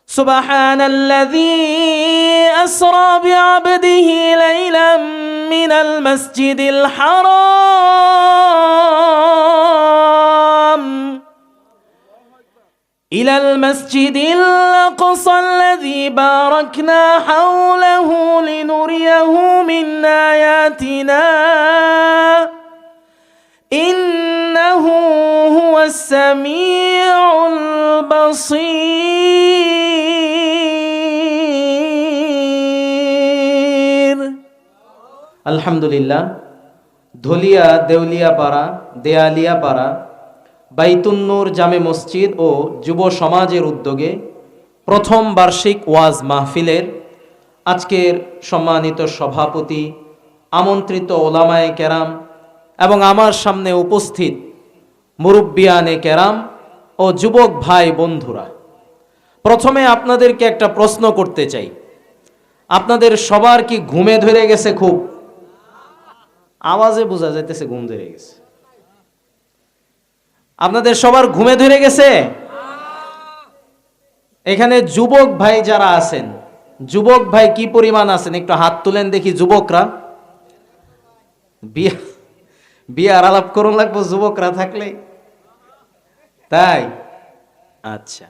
সুবহানাল্লাযী আসরা বিআবদিহি লাইলাম মিনাল মাসজিদিল হারাম ইলাল মাসজিদিল আকসাল্লাযী বারাকনা হাওলাহু লিনুরিয়াহু মিন আয়াতিনা ইন্নাহু হুয়াস সামিউল বাসীর। আলহামদুলিল্লাহ, ধলিয়া দেউলিয়াপাড়া দেয়ালিয়াপাড়া বাইতুন্নুর জামে মসজিদ ও যুব সমাজের উদ্যোগে প্রথম বার্ষিক ওয়াজ মাহফিলের আজকের সম্মানিত সভাপতি, আমন্ত্রিত ওলামায়ে কেরাম এবং আমার সামনে উপস্থিত মুরব্বিয়ানে কেরাম ও যুবক ভাই বন্ধুরা, প্রথমে আপনাদেরকে একটা প্রশ্ন করতে চাই। আপনাদের সবার কি ঘুমে ধরে গেছে? খুব আওয়াজে বোঝা যাইতেছে ঘুম ধরে গেছে। আপনাদের সবার ঘুমে ধরে গেছে? এখানে যুবক ভাই যারা আছেন, যুবক ভাই কি পরিমাণ আছেন একটু হাত তুলেন দেখি। যুবকরা বিয়ার আলাপ করুন লাগবো যুবকরা থাকলে, তাই? আচ্ছা,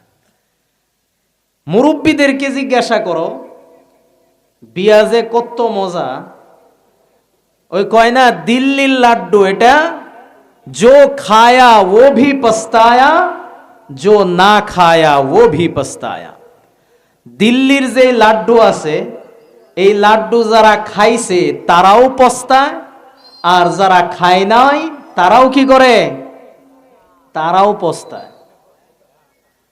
মুরব্বীদেরকে জিজ্ঞাসা করো বিয়া যে কত মজা। ওই কয় না দিল্লির লাড্ডু, এটা जो खाया वो भी पछताया, जो ना खाया वो भी पछताया। দিল্লির যে লাড্ডু আছে, এই লাড্ডু যারা খাইছে তারাও পস্তায়, আর যারা খায় নাই তারাও কি করে? তারাও পস্তায়।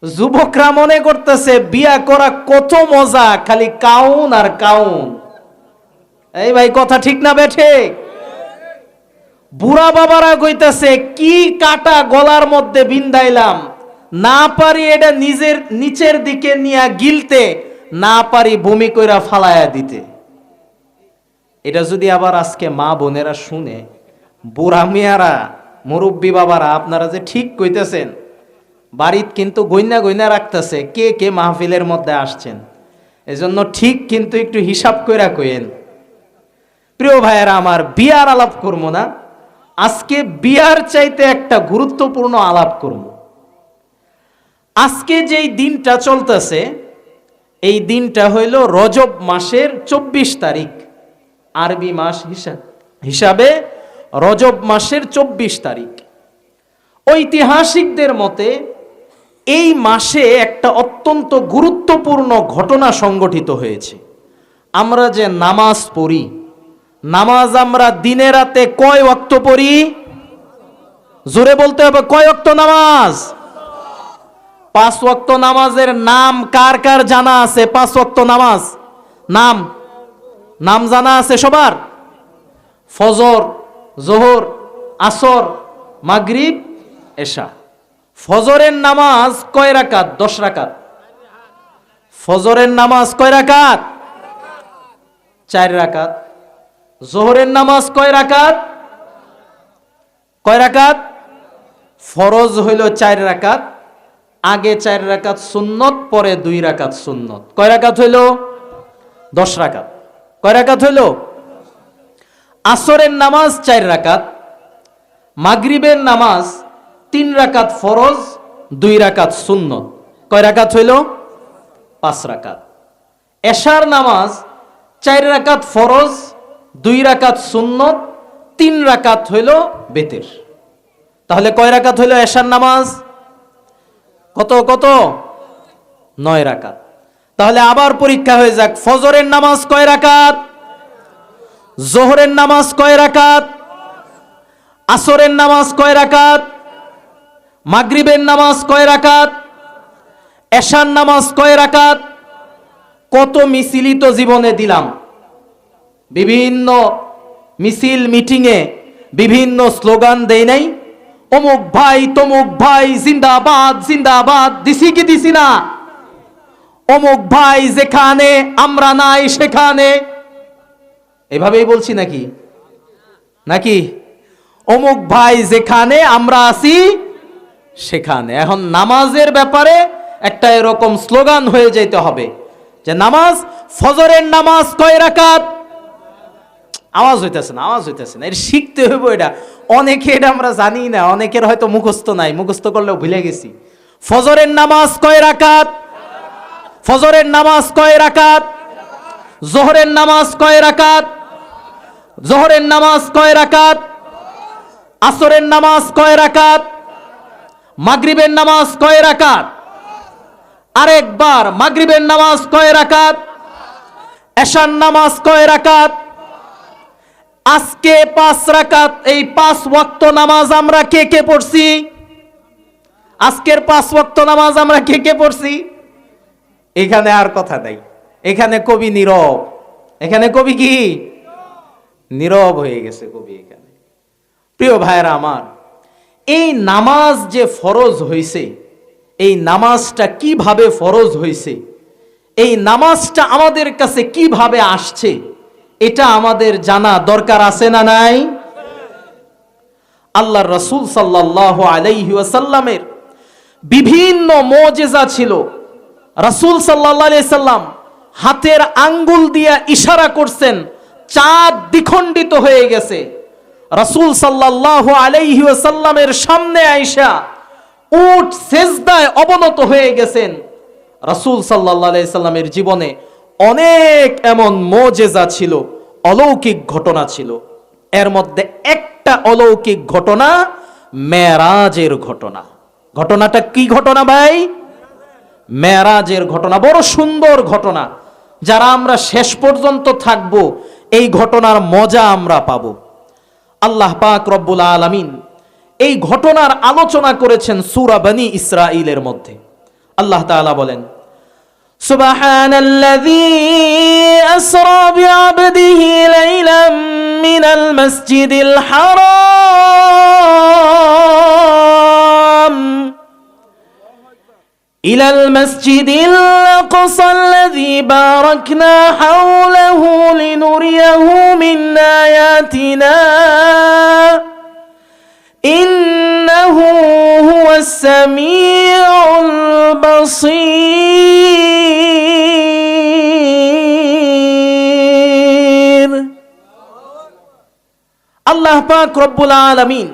যুবকরা মনে করতেছে বিয়া করা কত মজা, খালি কাউন আর কাউন। এই ভাই কথা ঠিক না বেঠে? বুড়া বাবারা কইতাছে কি কাটা গলার মধ্যে বিন্দাইলাম, না পারি এটা নিজের নিচের দিকে নিয়া গিলতে, না পারি বমি কইরা ফালায়া দিতে। এটা যদি আবার আজকে মা বোনেরা শুনে, বুড়া মিয়ারা, মুরব্বী বাবারা, আপনারা যে ঠিক কইতেছেন, বাড়িত কিন্তু গইনা গইনা রাখতেছে কে কে মাহফিলের মধ্যে আসছেন। এজন্য ঠিক কিন্তু একটু হিসাব কইরা কইেন। প্রিয় ভাইয়েরা আমার, বিয়ার আলাপ করবো না আজকে, বিয়ার চাইতে একটা গুরুত্বপূর্ণ আলাপ করব। আজকে যেই দিনটা চলতেছে, এই দিনটা হইল রজব মাসের 24 তারিখ, আরবি মাস হিসাবে রজব মাসের 24 তারিখ। ঐতিহাসিকদের মতে এই মাসে একটা অত্যন্ত গুরুত্বপূর্ণ ঘটনা সংঘটিত হয়েছে। আমরা যে নামাজ পড়ি, নামাজ আমরা দিনে রাতে কয় ওয়াক্ত পড়ি? জোরে বলতে হবে, কয় ওয়াক্ত নামাজ? 5 ওয়াক্ত নামাজের নাম কার কার জানা আছে? 5 ওয়াক্ত নামাজ নাম নাম জানা আছে সবার? ফজর, যোহর, আসর, মাগরিব, এশা। ফজরের নামাজ কয় রাকাত? 10 রাকাত। ফজরের নামাজ কয় রাকাত? 4 রাকাত। যোহরের নামাজ কয় রাকাত? কয় রাকাত? ফরজ হইল 4 রাকাত, আগে 4 রাকাত সুন্নত, পরে 2 রাকাত সুন্নত। কয় রাকাত হইল? 10 রাকাত। কয় রাকাত হইল? আসরের নামাজ 4 রাকাত, মাগরিবের নামাজ 3 রাকাত ফরজ, 2 রাকাত সুন্নত। কয় রাকাত হইল? 5 রাকাত। এশার নামাজ 4 রাকাত ফরজ, 2 রাকাত সুন্নত, 3 রাকাত হইল বেতের। তাহলে কয় রাকাত হইল এশার নামাজ? কত কত? 9 রাকাত। তাহলে আবার পরীক্ষা হয়ে যাক, ফজরের নামাজ কয় রাকাত? যোহরের নামাজ কয় রাকাত? আসরের নামাজ কয় রাকাত? মাগরিবের নামাজ কয় রাকাত? এশার নামাজ কয় রাকাত? কত মিছিলিত জীবনে দিলাম, বিভিন্ন মিছিল মিটিংয়ে বিভিন্ন স্লোগান দেই নাই? অমুক ভাই তমুক ভাই জিন্দাবাদ জিন্দাবাদ দিছি কি দিছি না? অমুক ভাই যেখানে আমরা নাই সেখানে, এভাবেই বলছি নাকি? নাকি অমুক ভাই যেখানে আমরা আছি সেখানে। এখন নামাজের ব্যাপারে একটা এরকম স্লোগান হয়ে যেতে হবে যে নামাজ, ফজরের নামাজ কয় রাকাত? আওয়াজ হইতেছে না, এটা শিখতে হইব। এটা অনেকে এটা আমরা জানি না, অনেকের হয়তো মুখস্থ নাই, মুখস্থ করলেও ভুলে গেছি। ফজরের নামাজ কয় রাকাত? ফজরের নামাজ কয় রাকাত? জোহরের নামাজ কয় রাকাত? জোহরের নামাজ কয় রাকাত? আসরের নামাজ কয় রাকাত? মাগরিবের নামাজ কয় রাকাত? আরেকবার, মাগরিবের নামাজ কয় রাকাত? এশার নামাজ কয় রাকাত? আজকে 5 রাকাত। এই 5 ওয়াক্ত নামাজ আমরা কে কে পড়ছি? আজকের 5 ওয়াক্ত নামাজ আমরা কে কে পড়ছি? এখানে আর কথা নাই, এখানে কবি নীরব। এখানে কবি কি নীরব হয়ে গেছে কবি এখানে। প্রিয় ভাইরা আমার, এই নামাজ যে ফরজ হইছে, এই নামাজটা কিভাবে ফরজ হইছে, এই নামাজটা আমাদের কাছে কিভাবে আসছে, এটা আমাদের জানা দরকার আছে না নাই? আল্লাহর রাসূল সাল্লাল্লাহু আলাইহি ওয়াসাল্লামের বিভিন্ন মুজিজা ছিল। রাসূল সাল্লাল্লাহু আলাইহি সাল্লাম হাতের আঙ্গুল দিয়ে ইশারা করছেন, চাঁদ দ্বিখণ্ডিত হয়ে গেছে। রাসূল সাল্লাল্লাহু আলাইহি ওয়াসাল্লামের সামনে আয়েশা উট সেজদায় অবনত হয়ে গেছেন। রাসূল সাল্লাল্লাহু আলাইহি সাল্লামের জীবনে অনেক এমন মুজিজা ছিল, অলৌকিক ঘটনা ছিল। এর মধ্যে একটা অলৌকিক ঘটনা মেরাজের ঘটনা। ঘটনাটা কি ঘটনা ভাই? মেরাজের ঘটনা। বড় সুন্দর ঘটনা, যারা আমরা শেষ পর্যন্ত থাকব এই ঘটনার মজা আমরা পাব। আল্লাহ পাক রব্বুল আলামিন এই ঘটনার আলোচনা করেছেন সূরা বনী ইসরাঈলের মধ্যে। আল্লাহ তাআলা বলেন, সুবহানাল্লাযী আসরা বিআবদিহি লাইলাম মিনাল মাসজিদিল হারাম ইলাল মাসজিদিল আকসা আল্লাযী বারাকনা হাওলাহু লিনুরিয়াহু মিন আয়াতিনা ইন্নাহু হুয়াস সামিউল বাসীর। আল্লাহ পাক রব্বুল আলামিন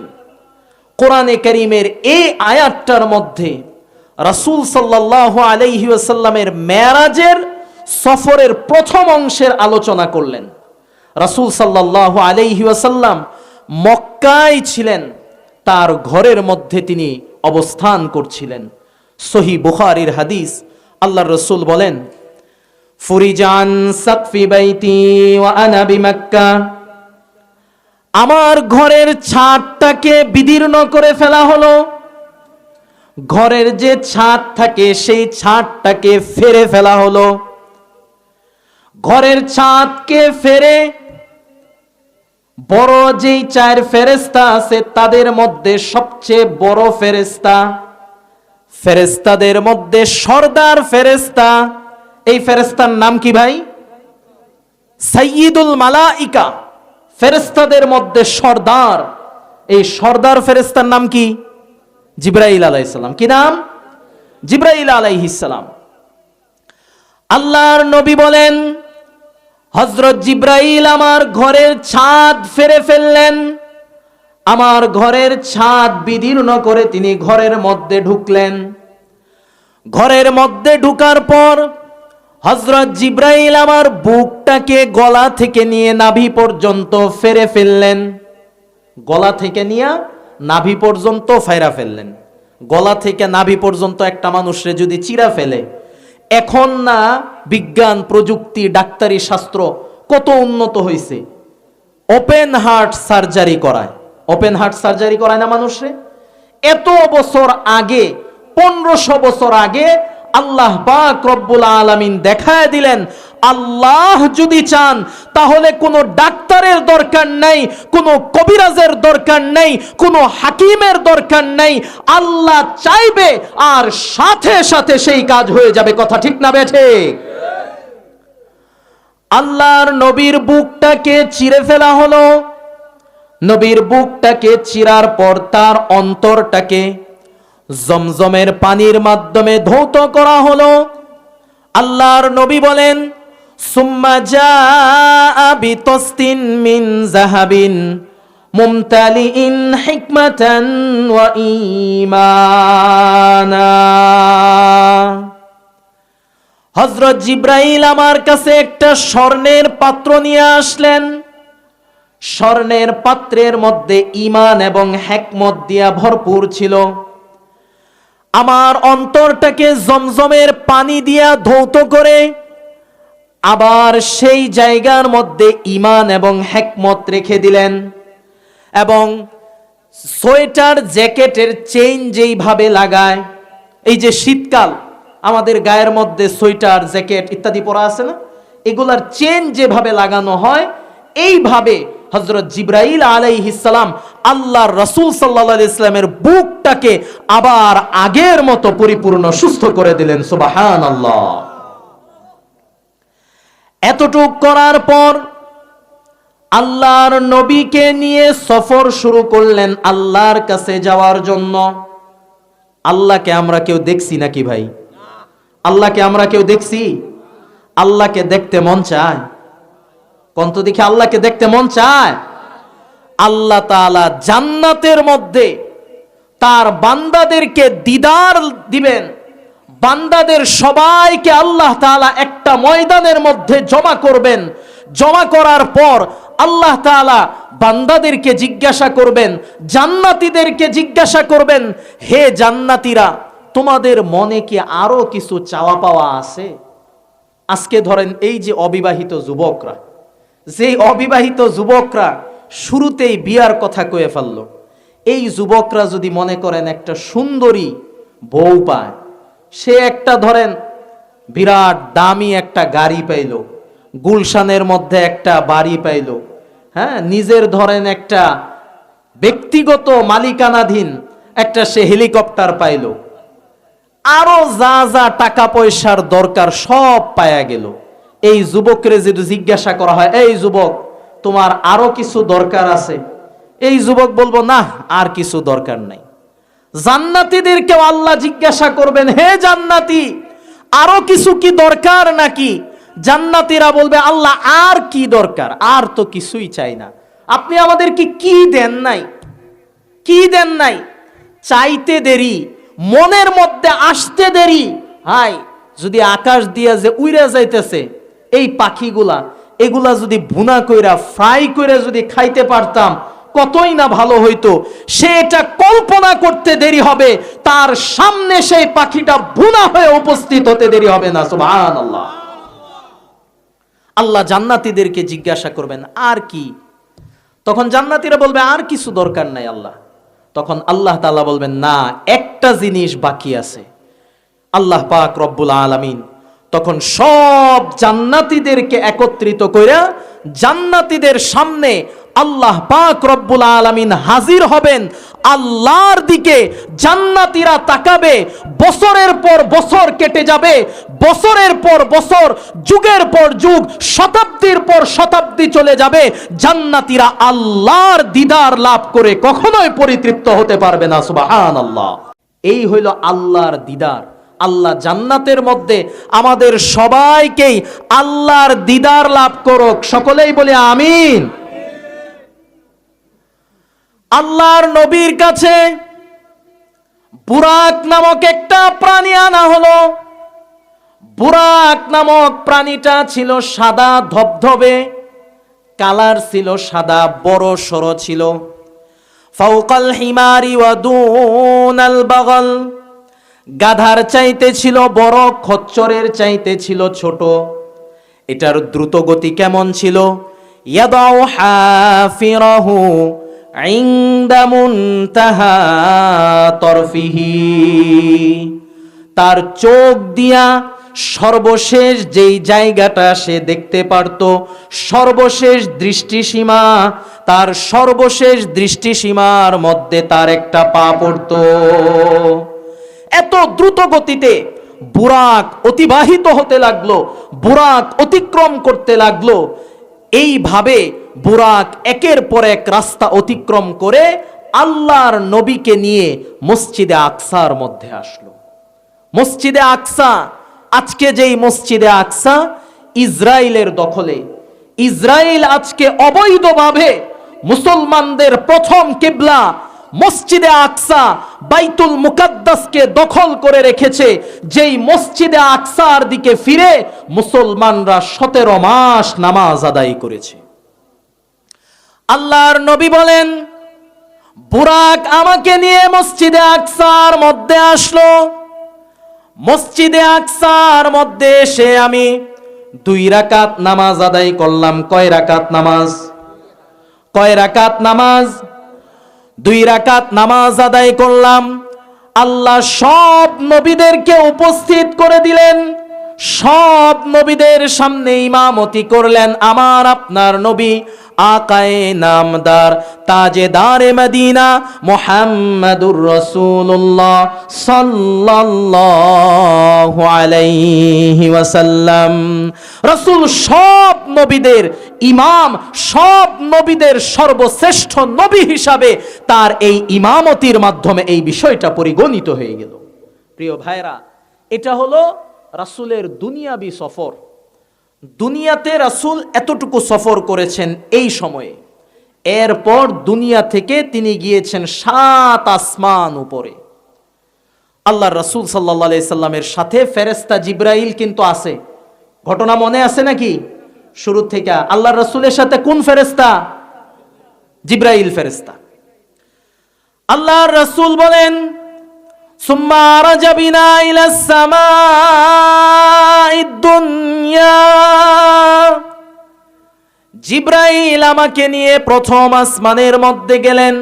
কোরআনে কারীমের এই আয়াতটার মধ্যে রাসূল সাল্লাল্লাহু আলাইহি ওয়াসাল্লামের মেরাজের সফরের প্রথম অংশের আলোচনা করলেন। রাসূল সাল্লাল্লাহু আলাইহি ওয়াসাল্লাম মক্কায় ছিলেন, তার ঘরের মধ্যে তিনি অবস্থান করছিলেন। সহিহ বুখারীর হাদিস, আল্লাহর রাসূল বলেন, ফুরিজান সাকফি বাইতি ওয়া আনা বিমক্কা, আমার ঘরের ছাদটাকে বিদীর্ণ করে ফেলা হলো। ঘরের যে ছাদ থাকে সেই ছাদটাকে ফেরে ফেলা হলো। ঘরের ছাদকে ফেরে বড় যেই 4 ফেরেশতা আছে তাদের মধ্যে সবচেয়ে বড় ফেরেশতা, ফেরেশতাদের মধ্যে সরদার ফেরেশতা, এই ফেরেশতার নাম কি ভাই? সাইয়্যিদুল মালাইকা। ফেরেশতাদের মধ্যে সরদার, এই সরদার ফেরেশতার নাম কি? জিবরাইল আলাইহিস সালাম। কি নাম? জিবরাইল আলাইহিস সালাম। আল্লাহর নবী বলেন, হযরত জিবরাইল আমার ঘরের ছাদ ফেরে ফেললেন। আমার ঘরের ছাদ বিদীর্ণ করে তিনি ঘরের মধ্যে ঢুকলেন। ঘরের মধ্যে ঢুকার পর হযরত জিবরাইল আমার বুকটাকে গলা থেকে নিয়ে নাভি পর্যন্ত ফেরে ফেললেন। গলা থেকে নিয়ে নাভি পর্যন্ত ফায়রা ফেললেন। গলা থেকে নাভি পর্যন্ত একটা মানুষরে যদি চিরা ফেলে, এখন না বিজ্ঞান প্রযুক্তি ডাক্তারি শাস্ত্র কত উন্নত হয়েছে, ওপেন হার্ট সার্জারি করায়। ওপেন হার্ট সার্জারি করায় না মানুষরে। এত বছর আগে, 1500 বছর আগে আল্লাহ পাক রব্বুল আলামিন দেখায় দিলেন, আল্লাহ যদি চান তাহলে কোনো ডাক্তারের দরকার নাই, কোনো কবিরাজের দরকার নাই, কোনো হাকিমের দরকার নাই। আল্লাহ চাইবে আর সাথে সাথে সেই কাজ হয়ে যাবে। কথা ঠিক না বেঠে? আল্লাহর নবীর বুকটাকে চিরে ফেলা হলো। নবীর বুকটাকে চিরার পর তার অন্তরটাকে জমজমের পানির মাধ্যমে ধৌত করা হলো। আল্লাহর নবী বলেন, সুম্মা জাআ বিতস্তিন মিন যাহাবিন মুমতালিইন হিকমাতান ওয়া ঈমানা। হযরত জিবরাইল আমার কাছে একটা স্বর্ণের পাত্র নিয়ে আসলেন। স্বর্ণের পাত্রের মধ্যে ঈমান এবং হিকমত দিয়া ভরপুর ছিল। আমার অন্তরটাকে জমজমের পানি দিয়া ধৌত করে আবার সেই জায়গার মধ্যে ঈমান এবং হিকমত রেখে দিলেন। এবং সোয়েটার জ্যাকেটের চেইন যেইভাবে লাগায়, এই যে শীতকাল আমাদের গায়ের মধ্যে সোয়েটার জ্যাকেট ইত্যাদি পরা আছে না, এগুলার চেইন যেভাবে লাগানো হয়, এইভাবে হযরত জিবরাইল আলাইহিস সালাম আল্লাহর রাসূল সাল্লাল্লাহু আলাইহি ইসলামের বুকটাকে আবার আগের মতো পরিপূর্ণ সুস্থ করে দিলেন। সুবহানাল্লাহ। এতটুক করার পর আল্লাহর নবীকে নিয়ে সফর শুরু করলেন আল্লাহর কাছে যাওয়ার জন্য। আল্লাহকে আমরা কেউ দেখছি নাকি ভাই? আল্লাহকে আমরা কেউ দেখছি? আল্লাহকে দেখতে মন চায়? কন্ত দেখি আল্লাহকে দেখতে মন চায়? আল্লাহ তাআলা জান্নাতের মধ্যে তার বান্দাদেরকে দিদার দিবেন। বান্দাদের সবাইকে আল্লাহ তাআলা একটা ময়দানের মধ্যে জমা করবেন। জমা করার পর আল্লাহ তাআলা বান্দাদেরকে জিজ্ঞাসা করবেন, জান্নাতীদেরকে জিজ্ঞাসা করবেন, হে জান্নাতীরা, তোমাদের মনে কি আরো কিছু চাওয়া পাওয়া আছে? আজকে ধরেন এই যে অবিবাহিত যুবকরা, যেই অবিবাহিত যুবকরা শুরুতেই বিয়ার কথা কয়ে ফেলল, এই যুবকরা যদি মনে করেন একটা সুন্দরী বউ পায়, সে একটা ধরেন বিরাট দামি একটা গাড়ি পাইল, গুলশানের মধ্যে একটা বাড়ি পাইল, হ্যাঁ, নিজের ধরেন একটা ব্যক্তিগত মালিকানাধীন একটা সে হেলিকপ্টার পাইল, আরো যা যা টাকা পয়সার দরকার সব পায়া গেল। এই যুবকরে যদি জিজ্ঞাসা করা হয়, এই যুবক তোমার আরো কিছু দরকার আছে? এই যুবক বলবো, না আর কিছু দরকার নাই। জান্নাতীদেরকেও আল্লাহ জিজ্ঞাসা করবেন, হে জান্নাতি, আরো কিছু কি দরকার নাকি? জান্নাতীরা বলবে, আল্লাহ আর কি দরকার, আর তো কিছুই চাই না, আপনি আমাদেরকে কি দেন নাই, কি দেন নাই। চাইতে দেরি, মনের মধ্যে আসতে দেরি। হাই, যদি আকাশ দিয়া যে উইরা যাইতেছে এই পাখিগুলা, এগুলা যদি ভুনা কইরা ফ্রাই কইরা যদি খাইতে পারতাম কতই না ভালো হইতো। সে এটা কল্পনা করতে দেরি হবে, তার সামনে সেই পাখিটা ভুনা হয়ে উপস্থিত হতে দেরি হবে না। সুবহানাল্লাহ। আল্লাহ জান্নাতীদেরকে জিজ্ঞাসা করবেন, আর কি? তখন জান্নাতীরা বলবে, আর কিছু দরকার নাই আল্লাহ। তখন আল্লাহ তাআলা বলবেন, না, একটা জিনিস বাকি আছে। আল্লাহ পাক রব্বুল আলামিন তখন সব জান্নাতীদেরকে একত্রিত কইরা জান্নাতীদের সামনে আল্লাহ পাক রব্বুল আলামিন হাজির হবেন। আল্লাহর দিকে জান্নাতীরা তাকাবে, বছরের পর বছর কেটে যাবে, বছরের পর বছর, যুগের পর যুগ, শতাব্দীর পর শতাব্দী চলে যাবে, জান্নাতীরা আল্লাহর দিদার লাভ করে কখনোই পরিতৃপ্ত হতে পারবে না। সুবহানাল্লাহ। এই হইল আল্লাহর দিদার। আল্লাহ জান্নাতের মধ্যে আমাদের সবাইকেই আল্লাহর দিদার লাভ করুক। সকলেই বলে আমিন। আল্লাহর নবীর কাছে বুরাক নামক একটা প্রাণী আনা হলো। বুরাক নামক প্রাণীটা ছিল সাদা ধবধবে, কালার ছিল সাদা, বড় সরো ছিল। ফাওকাল হিমারি ওয়া দুনাল বাগল, গাধার চাইতে ছিল বড়, খচ্চরের চাইতে ছিল ছোট। এটার দ্রুত গতি কেমন ছিল? ইয়াদাউ হাফিরাহু ইনদা মুনতাহা তরফিহি, তার চোখ দিয়া সর্বশেষ যেই জায়গাটা সে দেখতে পারত, সর্বশেষ দৃষ্টিসীমা, তার সর্বশেষ দৃষ্টিসীমার মধ্যে তার একটা পা পড়ত। এত দ্রুত গতিতে বুরাক অতিবাহিত হতে লাগলো, বুরাক অতিক্রম করতে লাগলো। এইভাবে বুরাক একের পর এক রাস্তা অতিক্রম করে আল্লাহর নবীকে নিয়ে মসজিদে আকসার মধ্যে আসলো। মসজিদে আকসা, আজকে যেই মসজিদে আকসা ইসরায়েলের দখলে, ইসরায়েল আজকে অবৈধভাবে মুসলমানদের প্রথম কিবলা মসজিদে আকসা বাইতুল মুকাদ্দাসকে দখল করে রেখেছে। যেই মসজিদে আকসার দিকে ফিরে মুসলমানরা 17 মাস নামাজ আদায় করেছে। আল্লাহর নবী বলেন, বুরাক আমাকে নিয়ে মসজিদে আকসার মধ্যে আসলো। মসজিদে আকসার মধ্যে এসে আমি 2 রাকাত নামাজ আদায় করলাম। কয় রাকাত নামাজ? কয় রাকাত নামাজ? 2 রাকাত নামাজ আদায় করলাম। আল্লাহ সব নবীদেরকে উপস্থিত করে দিলেন, সব নবীদের সামনে ইমামতি করলেন আমার আপনার নবী আকায়ে নামদার তাজেদারে মদিনা মুহাম্মাদুর রাসূলুল্লাহ সাল্লাল্লাহু আলাইহি ওয়াসাল্লাম। রাসূল সব নবীদের ইমাম, সব নবীদের সর্বশ্রেষ্ঠ নবী হিসাবে তার এই ইমামতির মাধ্যমে এই বিষয়টা পরিগণিত হয়ে গেল। প্রিয় ভাইরা, এটা হলো রাসূলের দুনিয়াবি সফর। দুনিয়াতে রাসূল এতটুকু সফর করেছেন এই সময়ে। এরপর দুনিয়া থেকে তিনি গিয়েছেন 7 আসমান উপরে। আল্লাহর রাসূল সাল্লাল্লাহু আলাইহি সাল্লামের সাথে ফেরেশতা জিবরাইল কিন্তু আছে। ঘটনা মনে আছে নাকি? শুরু থেকে আল্লাহর রাসূলের সাথে কোন ফেরেশতা? জিবরাইল ফেরেশতা। আল্লাহর রাসূল বলেন, সুম্মা রাজাবিনা ইলাস সামাঈদ দুনিয়া। জিবরাইল আমাকে নিয়ে প্রথম আসমানের মধ্যে গেলেন।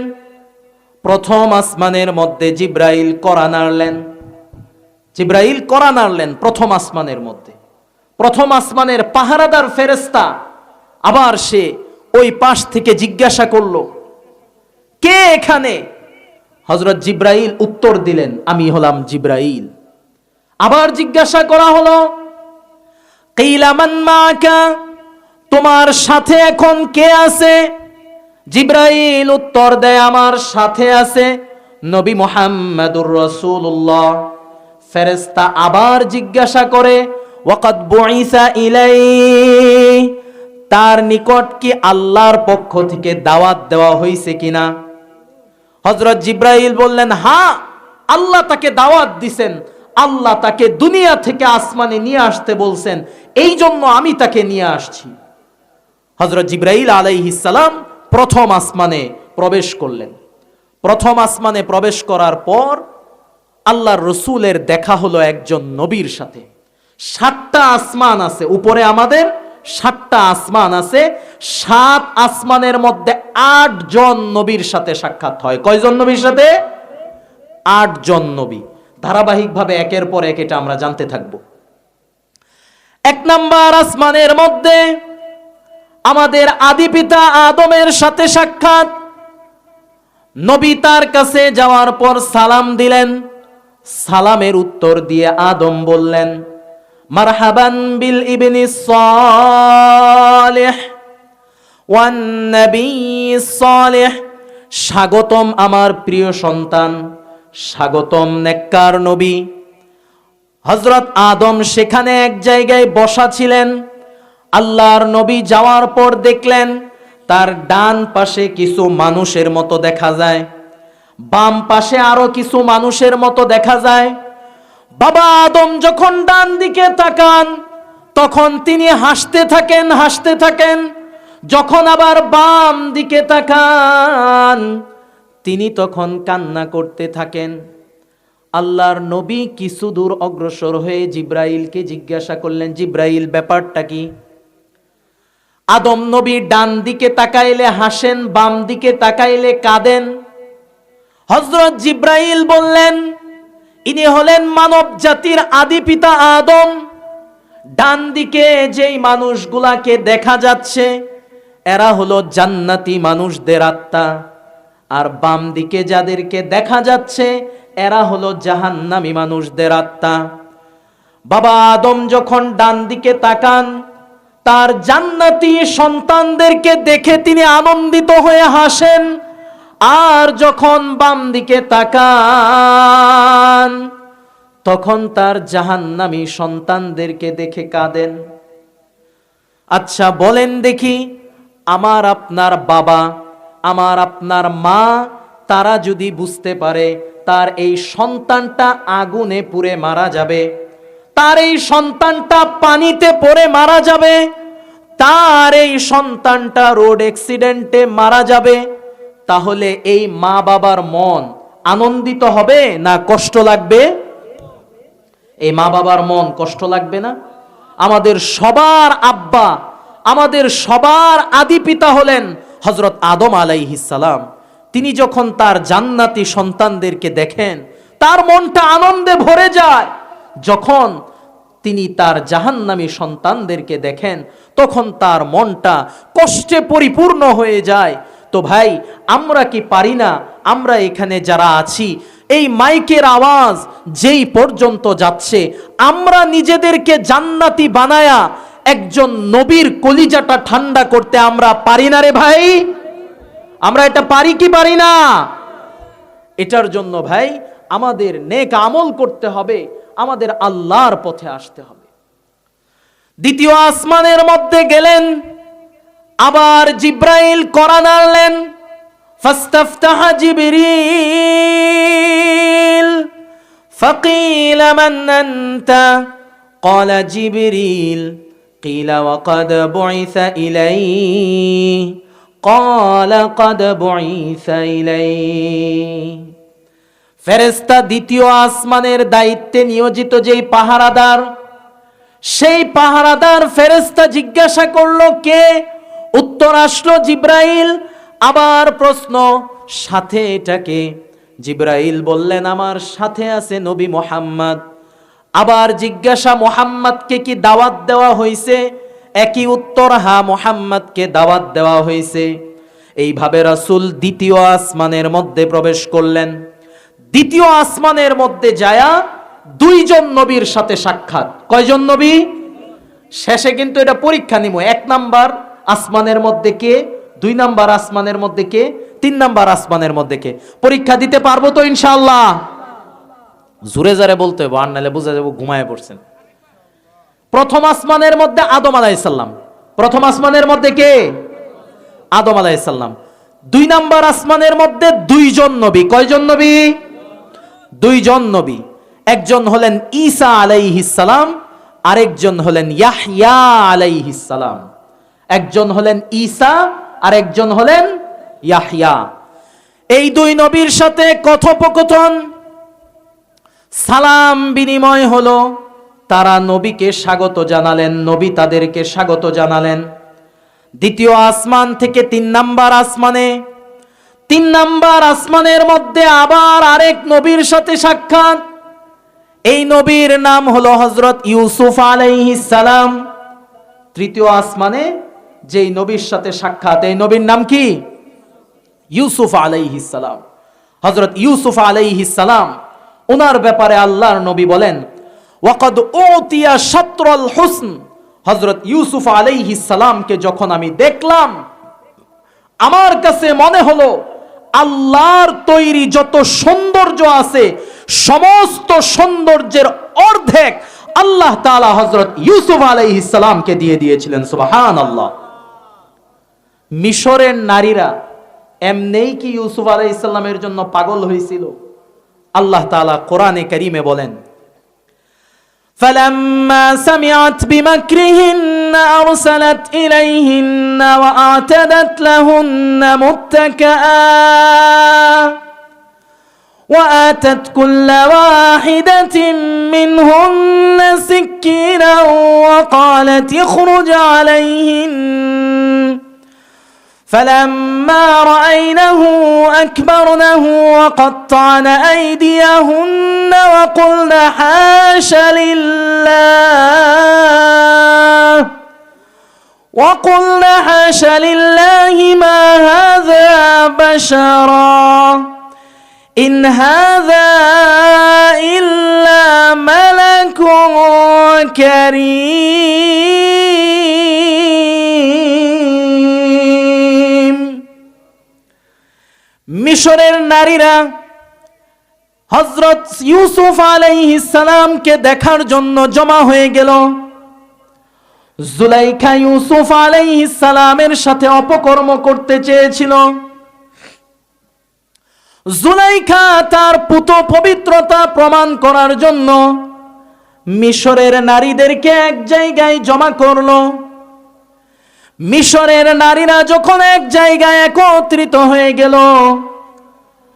প্রথম আসমানের মধ্যে জিবরাইল কড়া নাড়লেন। জিবরাইল কড়া নাড়লেন প্রথম আসমানের মধ্যে। প্রথম আসমানের পাহারাদার ফেরেশতা আবার সে ওই পাশ থেকে জিজ্ঞাসা করলো, কে এখানে? হযরত জিবরাইল উত্তর দিলেন, আমি হলাম জিবরাইল। আবার জিজ্ঞাসা করা হলো, কিলা মান মাকা, তোমার সাথে এখন কে আছে? জিবরাইল উত্তর দেয়, আমার সাথে আছে নবী মুহাম্মাদুর রাসূলুল্লাহ। ফেরেশতা আবার জিজ্ঞাসা করে, ওয়াকাদ বুইসা ইলাইহি, তার নিকট কি আল্লাহর পক্ষ থেকে দাওয়াত দেওয়া হয়েছে কিনা? হযরত জিবরাইল বললেন, হ্যাঁ, আল্লাহ তাকে দাওয়াত দিছেন, আল্লাহ তাকে দুনিয়া থেকে আসমানে নিয়ে আসতে বলছেন, এই জন্য আমি তাকে নিয়ে আসছি। হযরত জিবরাইল আলাইহিস সালাম প্রথম আসমানে প্রবেশ করলেন। প্রথম আসমানে প্রবেশ করার পর আল্লাহর রাসূলের দেখা হলো একজন নবীর সাথে। 7টা আসমান আছে উপরে, আমাদের 7টা আসমান আছে। 7 আসমানের মধ্যে 8 জন নবীর সাথে সাক্ষাৎ হয়। কয়জন নবীর সাথে? 8 জন নবী। ধারাবাহিকভাবে একের পর এক এটা আমরা জানতে থাকব। 1 নাম্বার আসমানের মধ্যে আমাদের আদি পিতা আদমের সাথে সাক্ষাৎ। নবী তার কাছে যাওয়ার পর সালাম দিলেন। সালামের উত্তর দিয়ে আদম বললেন, মারহাবান বিল ইবনি সালেহ ওয়ান নবী সালেহ, স্বাগতম আমার প্রিয় সন্তান, স্বাগতম নেককার নবী। হযরত আদম সেখানে এক জায়গায় বসা ছিলেন। আল্লাহর নবী যাওয়ার পর দেখলেন তার ডান পাশে কিছু মানুষের মতো দেখা যায়, বাম পাশে আরো কিছু মানুষের মতো দেখা যায়। বাবা আদম যখন ডান দিকে তাকান তখন তিনি হাসতে থাকেন, হাসতে থাকেন। যখন আবার বাম দিকে তাকান তিনি তখন কান্না করতে থাকেন। আল্লাহর নবী কিছু দূর অগ্রসর হয়ে জিবরাইলকে জিজ্ঞাসা করলেন, জিবরাইল ব্যাপারটা কি? আদম নবী ডান দিকে তাকাইলে হাসেন, বাম দিকে তাকাইলে কাঁদেন। হযরত জিবরাইল বললেন, ইনি হলেন মানব জাতির আদি পিতা আদম। ডান দিকে যেই মানুষগুলাকে দেখা যাচ্ছে এরা হলো জান্নাতি মানুষদের আত্মা, আর বাম দিকে যাদেরকে দেখা যাচ্ছে এরা হলো জাহান্নামী মানুষদের আত্মা। বাবা আদম যখন ডান দিকে তাকান তার জান্নাতি সন্তানদেরকে দেখে তিনি আনন্দিত হয়ে হাসেন, আর যখন বাম দিকে তাকান তখন তার জাহান্নামী সন্তানদেরকে দেখে কাঁদেন। আচ্ছা বলেন দেখি, আমার আপনার বাবা, আমার আপনার মা, তারা যদি বুঝতে পারে তার এই সন্তানটা আগুনে পুড়ে মারা যাবে, তার এই সন্তানটা পানিতে পড়ে মারা যাবে, তার এই সন্তানটা রোড অ্যাক্সিডেন্টে মারা যাবে, তাহলে এই মা বাবার মন আনন্দিত হবে না কষ্ট লাগবে? এই মা বাবার মন কষ্ট লাগবে না? আমাদের সবার আব্বা, আমাদের সবার আদি পিতা হলেন হযরত আদম আলাইহিস সালাম। তিনি যখন তার জান্নাতি সন্তানদেরকে দেখেন তার মনটা আনন্দে ভরে যায়। যখন তিনি তার জাহান্নামী সন্তানদেরকে দেখেন তখন তার মনটা কষ্টে পরিপূর্ণ হয়ে যায়। তো ভাই, আমরা কি পারি না, আমরা এখানে যারা আছি, এই মাইকের আওয়াজ যেই পর্যন্ত যাচ্ছে, আমরা নিজেদেরকে জান্নাতি বানায়া একজন নবীর কলিজাটা ঠান্ডা করতে আমরা পারি না রে ভাই? আমরা এটা পারি কি পারি না? এটার জন্য ভাই আমাদের নেক আমল করতে হবে, আমাদের আল্লাহর পথে আসতে হবে। দ্বিতীয় আসমানের মধ্যে গেলেন, আবার জিব্রাইল করা নাড়লেন। ফাস্তাফতাহা জিবরিল ফাকিলা মান আনতা ক্বালা জিবরিল কিলা ওয়া ক্বাদ বুইসা ইলাইহি ক্বালা ক্বাদ বুইসা ইলাইহি। ফেরেশতা দ্বিতীয় আসমানের দায়িত্বে নিয়োজিত যেই পাহারাদার, সেই পাহারাদার ফেরেশতা জিজ্ঞাসা করলো কে? উত্তর আসলো জিব্রাইল। আবার প্রশ্ন, সাথে এটাকে? জিব্রাইল বললেন আমার সাথে আছে নবী মুহাম্মদ। আবার জিজ্ঞাসা, মুহাম্মদকে কি দাওয়াত দেওয়া হয়েছে? একই উত্তর, হ্যাঁ মুহাম্মদকে দাওয়াত দেওয়া হয়েছে। এইভাবে রাসূল দ্বিতীয় আসমানের মধ্যে প্রবেশ করলেন। দ্বিতীয় আসমানের মধ্যে যায়া দুইজন নবীর সাথে সাক্ষাৎ। কয়জন নবী? শেষে কিন্তু এটা পরীক্ষা নিব, 1 নাম্বার আসমানের মধ্যে কে, 2 নাম্বার আসমানের মধ্যে কে, 3 নাম্বার আসমানের মধ্যে কে। পরীক্ষা দিতে পারবো তো ইনশাআল্লাহ? জোরে জোরে বলতে হবে, আর নাহলে বুঝা যাবো ঘুমায় পড়ছেন। প্রথম আসমানের মধ্যে আদম আলাইহিস সালাম। প্রথম আসমানের মধ্যে কে? আদম আলাইহিস সালাম। 2 নাম্বার আসমানের মধ্যে দুইজন নবী। কয়জন নবী? দুইজন নবী। একজন হলেন ঈসা আলাইহিস সালাম, আরেকজন হলেন ইয়াহইয়া আলাইহিস সালাম। একজন হলেন ঈসা আর একজন হলেন ইয়াহইয়া। এই দুই নবীর সাথে কথোপকথন, সালাম বিনিময় হলো। তারা নবীকে স্বাগত জানালেন, নবী তাদেরকে স্বাগত জানালেন। দ্বিতীয় আসমান থেকে 3 নাম্বার আসমানে, 3 নাম্বার আসমানের মধ্যে আবার আরেক নবীর সাথে সাক্ষাৎ। এই নবীর নাম হলো হযরত ইউসুফ আলাইহিস সালাম। তৃতীয় আসমানে যেই নবীর সাথে সাক্ষাৎ, এই নবীর নাম কি? ইউসুফ আলাইহিস সালাম। হযরত ইউসুফ আলাইহিস সালাম, ওনার ব্যাপারে আল্লাহর নবী বলেন ওয়াকাদ উতিয়া শাতরাল হুসন। হযরত ইউসুফ আলাইহিস সালামকে যখন আমি দেখলাম, আমার কাছে মনে হলো আল্লাহর তৈরি যত সৌন্দর্য আছে সমস্ত সৌন্দর্যের অর্ধেক আল্লাহ তাআলা হযরত ইউসুফ আলাইহিস সালামকে দিয়ে দিয়েছিলেন। সুবহানাল্লাহ। মিশরের নারীরা এমনেই কি ইউসুফ আলাইহিস সালামের জন্য পাগল হয়েছিল? আল্লাহ তাআলা কোরআনে কারীমে বলেন فَلَمَّا سَمِعَتْ بِمَكْرِهِنَّ أَرْسَلَتْ إِلَيْهِنَّ وَأَعْتَدَتْ لَهُنَّ مُتَّكَأً وَآتَتْ كُلَّ وَاحِدَةٍ مِّنْهُنَّ سِكِّينًا وَقَالَتِ اخْرُجْ عَلَيْهِنَّ فَلَمَّا رَأَيْنَهُ أَكْبَرْنَهُ وَقَطَّعْنَ أَيْدِيَهُنَّ وَقُلْنَ حَاشَ لِلَّهِ مَا هَذَا بَشَرًا إِنْ هَذَا إِلَّا مَلَكٌ كَرِيمٌ। মিশরের নারীরা হযরত ইউসুফ আলাইহিস সালামকে দেখার জন্য জমা হয়ে গেল। জুলাইখা ইউসুফ আলাইহিস সালামের সাথে অপকর্ম করতে চেয়েছিল। জুলাইখা তার পুত পবিত্রতা প্রমাণ করার জন্য মিশরের নারীদেরকে এক জায়গায় জমা করলো। মিশরের নারীরা যখন এক জায়গায় একত্রিত হয়ে গেল,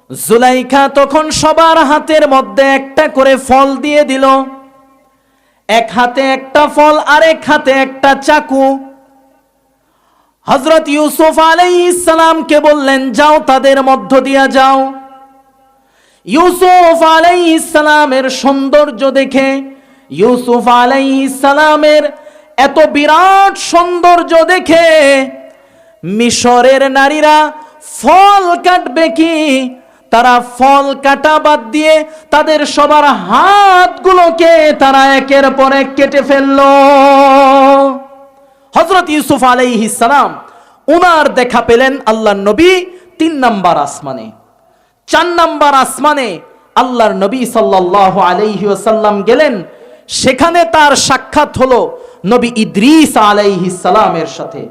জুলাইখা তখন সবার হাতের মধ্যে একটা করে ফল দিয়ে দিল। এক হাতে একটা ফল, আরেক হাতে একটা চাকু। হযরত ইউসুফ আলাইহিস সালামকে বললেন, যাও তাদের মধ্য দিয়া যাও। ইউসুফ আলাইহিস সালামের সৌন্দর্য দেখে, ইউসুফ আলাইহিস সালামের এত বিরাট সৌন্দর্য দেখে মিশরের নারীরা ফল কাটবে কি, তারা ফল কাটা বাদ দিয়ে তাদের সবার হাতগুলোকে তারা একের পর এক কেটে ফেলল। হযরত ইউসুফ আলাইহিস সালাম উনার দেখা পেলেন আল্লাহর নবী 3 নাম্বার আসমানে। 4 নাম্বার আসমানে আল্লাহর নবী সাল্লাল্লাহু আলাইহি ওয়াসাল্লাম গেলেন। সেখানে তার সাক্ষাৎ হলো নবী ইদ্রিস আলাইহিস সালামের সাথে।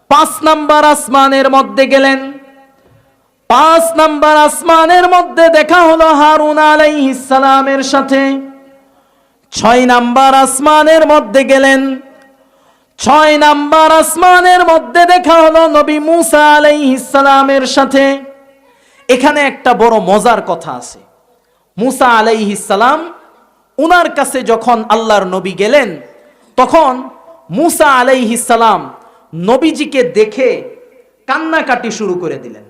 5 নাম্বার আসমানের মধ্যে গেলেন। 5 নাম্বার আসমানের মধ্যে দেখা হলো হারুন আলাইহিস সালামের সাথে। 6 নাম্বার আসমানের মধ্যে গেলেন। 6 নাম্বার আসমানের মধ্যে দেখা হলো নবী মুসা আলাইহিস সালামের সাথে। এখানে একটা বড় মজার কথা আছে। মুসা আলাইহিস সালাম উনার কাছে যখন আল্লাহর নবী গেলেন, তখন মুসা আলাইহিস সালাম নবীজিকে দেখে কান্নাকাটি শুরু করে দিলেন।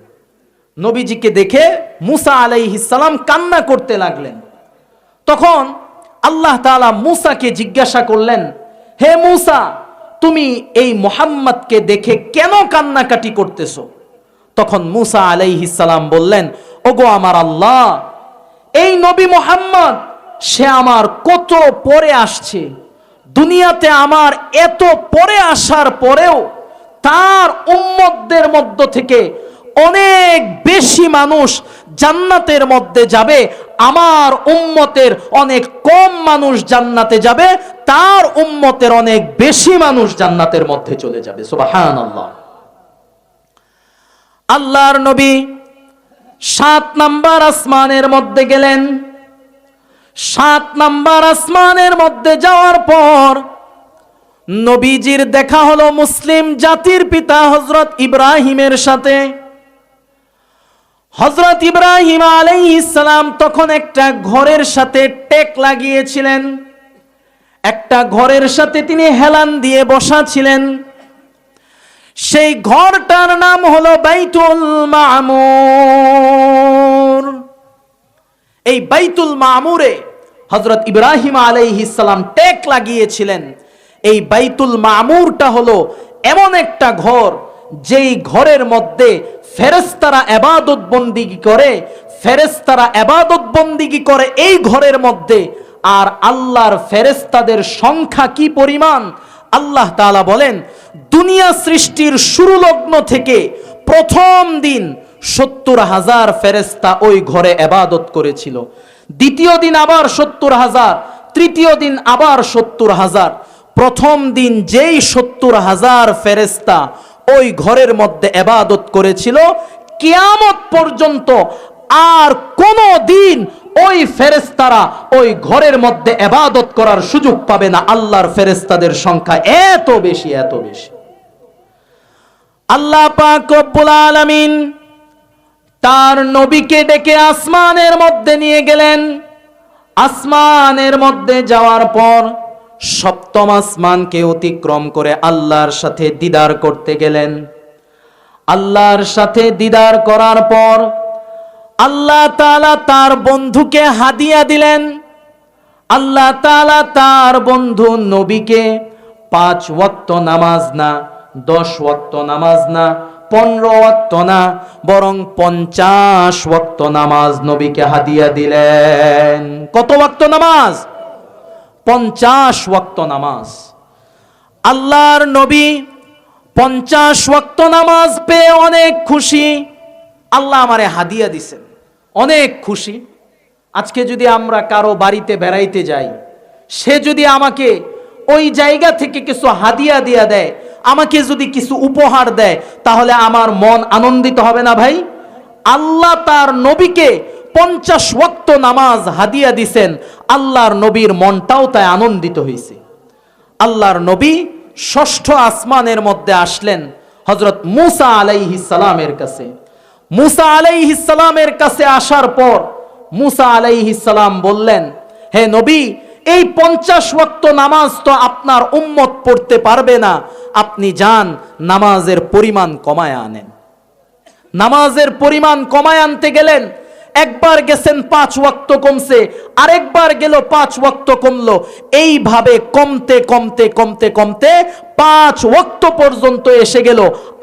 নবীজিকে দেখে মুসা আলাইহিস সালাম কান্না করতে লাগলেন। তখন আল্লাহ তাআলা মুসাকে জিজ্ঞাসা করলেন, হে মুসা, তুমি এই মুহাম্মদকে দেখে কেন কান্নাকাটি করতেছো? তখন মুসা আলাইহিস সালাম বললেন, ওগো আমার আল্লাহ, এই নবী মুহাম্মদ সে আমার কত পরে আসছে, দুনিয়াতে আমার এত পরে আসার পরেও তার উম্মতদের মধ্য থেকে অনেক বেশি মানুষ জান্নাতের মধ্যে যাবে, আমার উম্মতের অনেক কম মানুষ জান্নাতে যাবে, তার উম্মতের অনেক বেশি মানুষ জান্নাতের মধ্যে চলে যাবে। সুবহানাল্লাহ। আল্লাহর নবী 7 নাম্বার আসমানের মধ্যে গেলেন। 7 নাম্বার আসমানের মধ্যে যাওয়ার পর নবীজির দেখা হলো মুসলিম জাতির পিতা হযরত ইব্রাহিমের সাথে। হযরত ইব্রাহিম আলাইহিস সালাম তখন একটা ঘরের সাথে টেক লাগিয়েছিলেন। একটা ঘরের সাথে তিনি হেলান দিয়ে বসা ছিলেন। সেই ঘরটার নাম হলো বাইতুল মামুর। এই বাইতুল মামুরে হযরত ইব্রাহিম আলাইহিস সালাম টেক লাগিয়েছিলেন। এই বাইতুল মামুরটা হলো এমন একটা ঘর, যেই ঘরের মধ্যে ফেরেশতারা ইবাদত বন্দেগী করে, ফেরেশতারা ইবাদত বন্দেগী করে এই ঘরের মধ্যে। আর আল্লাহর ফেরেশতাদের সংখ্যা কি পরিমাণ! আল্লাহ তাআলা বলেন, দুনিয়া সৃষ্টির শুরু লগ্ন থেকে প্রথম দিন 70,000 ফেরেশতা ওই ঘরে ইবাদত করেছিল। দ্বিতীয় দিন আবার 70,000, তৃতীয় দিন আবার 70,000। প্রথম দিন যেই 70,000 ফেরেশতা ওই ঘরের মধ্যে ইবাদত করেছিল, কিয়ামত পর্যন্ত আর কোনো দিন ওই ফেরেশতারা ওই ঘরের মধ্যে ইবাদত করার সুযোগ পাবে না। আল্লাহর ফেরেশতাদের সংখ্যা এত বেশি, এত বেশি। আল্লাহ পাক রব্বুল আলামিন তার নবীকে ডেকে আসমানের মধ্যে নিয়ে গেলেন। আসমানের মধ্যে যাওয়ার পর 7ম আসমানকে অতিক্রম করে আল্লাহর সাথে দিদার করতে গেলেন। আল্লাহর সাথে দিদার করার পর আল্লাহ তাআলা তার বন্ধুকে হাদিয়া দিলেন। আল্লাহ তাআলা তার বন্ধু নবীকে 5 ওয়াক্ত নামাজ না, 10 ওয়াক্ত নামাজ না, 15 ওয়াক্ত না, বরং 50 ওয়াক্ত নামাজ নবীকে হাদিয়া দিলেন। কত ওয়াক্ত নামাজ? 50 ওয়াক্ত নামাজ। আল্লাহর নবী 50 ওয়াক্ত নামাজ পেয়ে অনেক খুশি। আল্লাহ আমারে হাদিয়া দিছেন, অনেক খুশি। আজকে যদি আমরা কারো বাড়িতে বেড়াইতে যাই, সে যদি আমাকে ওই জায়গা থেকে কিছু হাদিয়া দিয়া দেয়, আমাকে যদি কিছু উপহার দেয়, তাহলে আমার মন আনন্দিত হবে না ভাই? আল্লাহ তার নবীকে 50 ওয়াক্ত নামাজ হাদিয়া দিছেন, আল্লাহর নবীর মনটাও তাই আনন্দিত হয়েছে। আল্লাহর নবী 6ষ্ঠ আসমানের মধ্যে আসলেন হযরত মূসা আলাইহিস সালামের কাছে। মূসা আলাইহিস সালামের কাছে আসার পর মূসা আলাইহিস সালাম বললেন, হে নবী, এই 50 ওয়াক্ত নামাজ তো আপনার উম্মত পড়তে পারবে না, আপনি যান নামাজের পরিমাণ কমায় আনেন। নামাজের পরিমাণ কমায় আনতে গেলেন, একবার গেছেন 5 ওয়াক্ত কমছে, আরেকবার গেল 5 ওয়াক্ত কমলো, এইভাবে কমতে কমতে কমতে কমতে 5 ওয়াক্ত পর্যন্ত এসে গেল।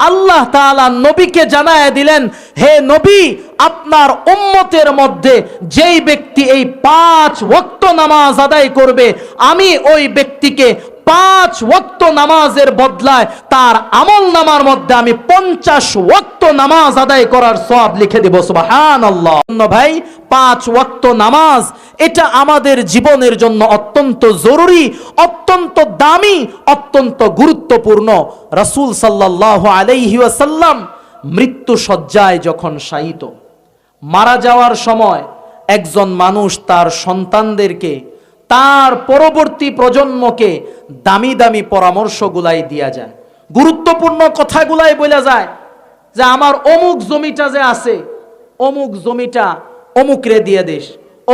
আল্লাহ তাআলা নবীকে জানায় দিলেন, হে নবী, আপনার উম্মতের মধ্যে যেই ব্যক্তি এই 5 ওয়াক্ত নামাজ আদায় করবে, আমি ওই ব্যক্তিকে 5 ওয়াক্ত নামাজের বদলায় তার আমল নামার মধ্যে আমি 50 ওয়াক্ত নামাজ আদায় করার সওয়াব লিখে দেব। সুবহানাল্লাহ। ভাই, 5 ওয়াক্ত নামাজ এটা আমাদের জীবনের জন্য অত্যন্ত জরুরি, অত্যন্ত দামি, অত্যন্ত গুরুত্বপূর্ণ। রাসূল সাল্লাল্লাহু আলাইহি ওয়াসাল্লাম মৃত্যু শয্যায় যখন শায়িত, মারা যাওয়ার সময় একজন মানুষ তার সন্তানদেরকে, তার পরবর্তী প্রজন্মকে দামি দামি পরামর্শগুলাই দিয়া যায়, গুরুত্বপূর্ণ কথাগুলাই বলা যায় যে আমার অমুক জমিটা যে আছে, অমুক জমিটা অমুকরে দিয়ে দিস,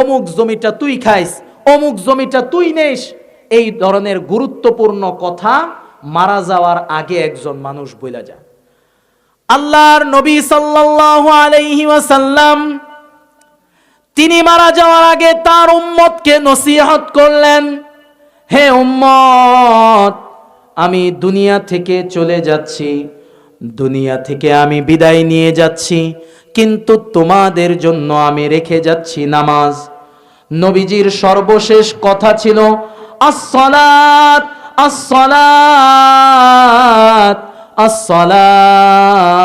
অমুক জমিটা তুই খাইস, অমুক জমিটা তুই নেস। এই ধরনের গুরুত্বপূর্ণ কথা মারা যাওয়ার আগে একজন মানুষ বলা যায়। আল্লাহর নবী সাল্লাল্লাহু আলাইহি ওয়াসাল্লাম তিনি মারা যাওয়ার আগে তার উম্মতকে নসিহত করলেন, হে উম্মত, আমি দুনিয়া থেকে চলে যাচ্ছি, দুনিয়া থেকে আমি বিদায় নিয়ে যাচ্ছি, কিন্তু তোমাদের জন্য আমি রেখে যাচ্ছি নামাজ। নবীজির সর্বশেষ কথা ছিল আস-সালাত, আস-সালাত, আস-সালাত।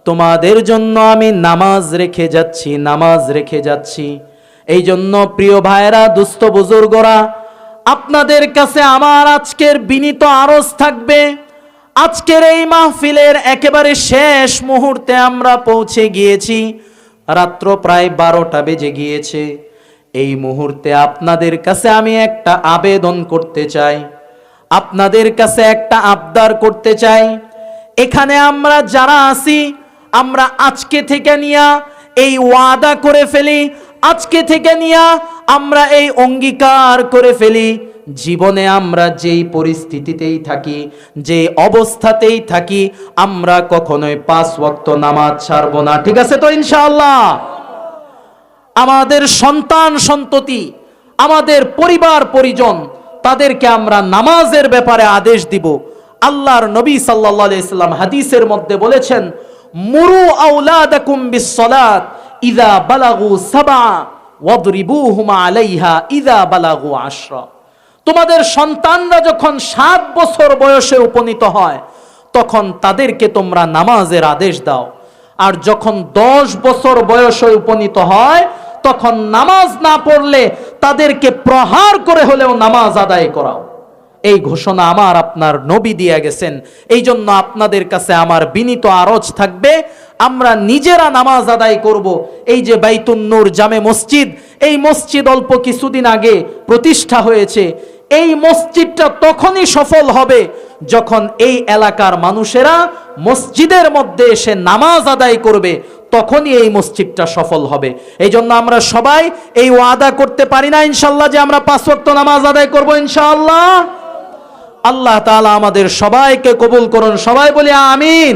তোমাদের জন্য আমি নামাজ রেখে যাচ্ছি, নামাজ রেখে যাচ্ছি। এই জন্য প্রিয় ভাইরা, দুস্থ বুজুর্গরা, আপনাদের কাছে আমার আজকের বিনীত আরজ থাকবে, আজকের এই মাহফিলের একেবারে শেষ মুহূর্তে আমরা পৌঁছে গিয়েছি, রাত্র প্রায় 12টা বেজে গিয়েছে। এই মুহূর্তে আপনাদের কাছে আমি একটা আবেদন করতে চাই, আপনাদের কাছে একটা আবদার করতে চাই। এখানে আমরা যারা আছি, আমরা আজকে থেকে নিয়া এই ওয়াদা করে ফেলি, আজকে থেকে নিয়া আমরা এই অঙ্গীকার করে ফেলি, জীবনে আমরা যেই পরিস্থিতিতেই থাকি, যে অবস্থাতেই থাকি, আমরা কখনোই 5 ওয়াক্ত নামাজ ছাড়বো না। ঠিক আছে তো ইনশাআল্লাহ? আমাদের সন্তান সন্ততি, আমাদের পরিবার পরিজন, তাদেরকে আমরা নামাজের ব্যাপারে আদেশ দিব। আল্লাহর নবী সাল্লাল্লাহু আলাইহি সাল্লাম হাদিসের মধ্যে বলেছেন, মুরু আওলাদাকুম বিস-সালাত ইযা বালাগু 7 ওয়াদরিবুহুমা আলাইহা ইযা বালাগু 10। তোমাদের সন্তানরা যখন 7 বছর বয়সে উপনীত হয়, তখন তাদেরকে তোমরা নামাজের আদেশ দাও। আর যখন 10 বছর বয়সে উপনীত হয়, তখন নামাজ না পড়লে তাদেরকে প্রহার করে হলেও নামাজ আদায় করাও। এই ঘোষণা আমার আপনার নবী দিয়ে গেছেন। এই জন্য আপনাদের কাছে আমার বিনীত আরজ থাকবে, আমরা নিজেরা নামাজ আদায় করব। এই যে বাইতুন নূর জামে মসজিদ, এই মসজিদ অল্প কিছুদিন আগে প্রতিষ্ঠা হয়েছে। এই মসজিদটা তখনই সফল হবে যখন এই এলাকার মানুষেরা মসজিদের মধ্যে এসে নামাজ আদায় করবে, তখনই এই মসজিদটা সফল হবে। এই জন্য আমরা সবাই এই ওয়াদা করতে পারি না ইনশাআল্লাহ যে আমরা 5 ওয়াক্ত নামাজ আদায় করব ইনশাআল্লাহ? আল্লাহ তাআলা আমাদের সবাইকে কবুল করুন, সবাই বলি আমিন।